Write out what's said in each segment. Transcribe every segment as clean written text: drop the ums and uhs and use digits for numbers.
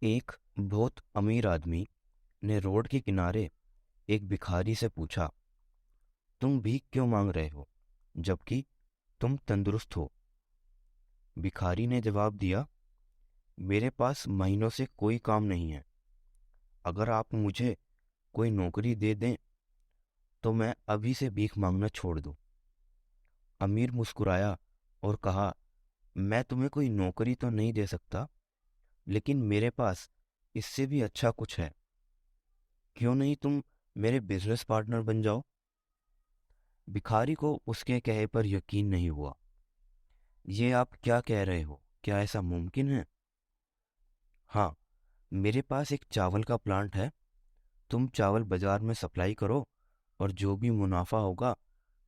एक बहुत अमीर आदमी ने रोड के किनारे एक भिखारी से पूछा, तुम भीख क्यों मांग रहे हो जबकि तुम तंदुरुस्त हो? भिखारी ने जवाब दिया, मेरे पास महीनों से कोई काम नहीं है। अगर आप मुझे कोई नौकरी दे दें तो मैं अभी से भीख मांगना छोड़ दूं। अमीर मुस्कुराया और कहा, मैं तुम्हें कोई नौकरी तो नहीं दे सकता, लेकिन मेरे पास इससे भी अच्छा कुछ है। क्यों नहीं तुम मेरे बिजनेस पार्टनर बन जाओ? भिखारी को उसके कहे पर यकीन नहीं हुआ। ये आप क्या कह रहे हो? क्या ऐसा मुमकिन है? हाँ, मेरे पास एक चावल का प्लांट है। तुम चावल बाजार में सप्लाई करो और जो भी मुनाफा होगा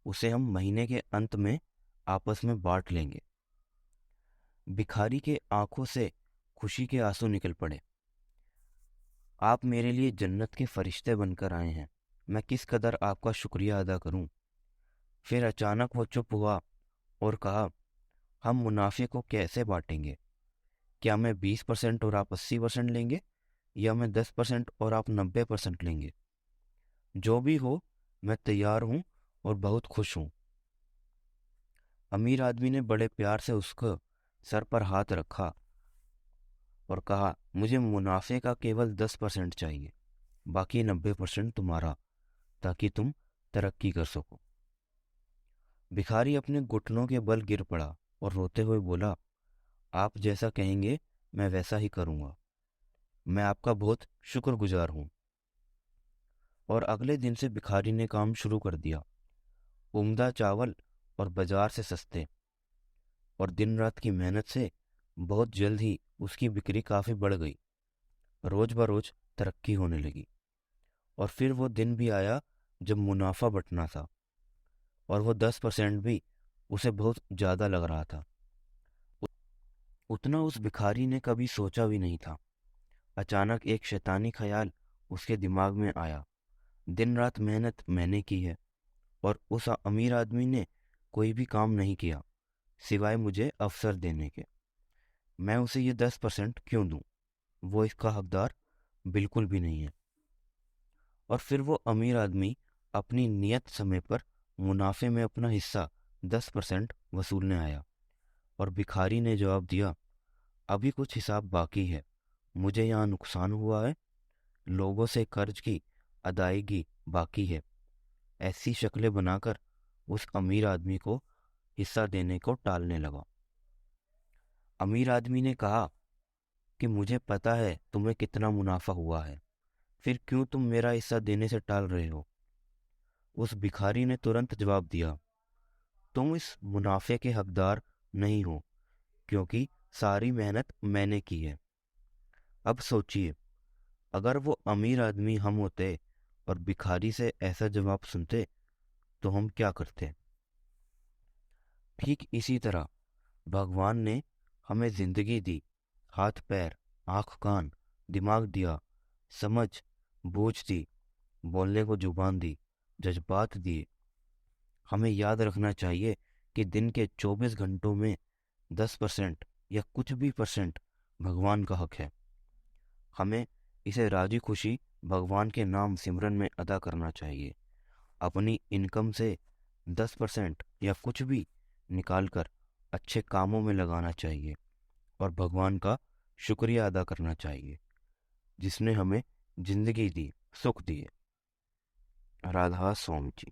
उसे हम महीने के अंत में आपस में बांट लेंगे। भिखारी के आंखों से खुशी के आंसू निकल पड़े। आप मेरे लिए जन्नत के फरिश्ते बनकर आए हैं। मैं किस कदर आपका शुक्रिया अदा करूं। फिर अचानक वो चुप हुआ और कहा, हम मुनाफे को कैसे बांटेंगे? क्या मैं 20% और आप 80% लेंगे, या मैं 10% और आप 90% लेंगे? जो भी हो, मैं तैयार हूं और बहुत खुश हूं। अमीर आदमी ने बड़े प्यार से उसको सर पर हाथ रखा और कहा, मुझे मुनाफे का केवल 10% चाहिए। बाकी 90% तुम्हारा, ताकि तुम तरक्की कर सको। भिखारी अपने घुटनों के बल गिर पड़ा और रोते हुए बोला, आप जैसा कहेंगे मैं वैसा ही करूंगा। मैं आपका बहुत शुक्रगुजार हूं। और अगले दिन से भिखारी ने काम शुरू कर दिया। उम्दा चावल और बाजार से सस्ते, और दिन रात की मेहनत से बहुत जल्द ही उसकी बिक्री काफी बढ़ गई। रोज बरोज तरक्की होने लगी। और फिर वो दिन भी आया जब मुनाफा बंटना था, और वो 10% भी उसे बहुत ज्यादा लग रहा था। उतना उस भिखारी ने कभी सोचा भी नहीं था। अचानक एक शैतानी ख्याल उसके दिमाग में आया, दिन रात मेहनत मैंने की है और उस अमीर आदमी ने कोई भी काम नहीं किया सिवाय मुझे अवसर देने के। मैं उसे ये 10% क्यों दूं? वो इसका हकदार बिल्कुल भी नहीं है। और फिर वो अमीर आदमी अपनी नियत समय पर मुनाफे में अपना हिस्सा 10% वसूलने आया। और भिखारी ने जवाब दिया, अभी कुछ हिसाब बाकी है। मुझे यहाँ नुकसान हुआ है, लोगों से कर्ज की अदायगी बाकी है। ऐसी शक्लें बनाकर उस अमीर आदमी को हिस्सा देने को टालने लगा। अमीर आदमी ने कहा कि मुझे पता है तुम्हें कितना मुनाफा हुआ है, फिर क्यों तुम मेरा हिस्सा देने से टाल रहे हो? उस भिखारी ने तुरंत जवाब दिया, तुम इस मुनाफे के हकदार नहीं हो, क्योंकि सारी मेहनत मैंने की है। अब सोचिए, अगर वो अमीर आदमी हम होते और भिखारी से ऐसा जवाब सुनते तो हम क्या करते? ठीक इसी तरह भगवान ने हमें जिंदगी दी, हाथ पैर, आंख कान, दिमाग दिया, समझ बूझ दी, बोलने को जुबान दी, जज्बात दिए। हमें याद रखना चाहिए कि दिन के 24 घंटों में 10% या कुछ भी परसेंट भगवान का हक है। हमें इसे राजी खुशी भगवान के नाम सिमरन में अदा करना चाहिए। अपनी इनकम से 10% या कुछ भी निकालकर अच्छे कामों में लगाना चाहिए और भगवान का शुक्रिया अदा करना चाहिए जिसने हमें जिंदगी दी, सुख दिए। राधा स्वामी जी।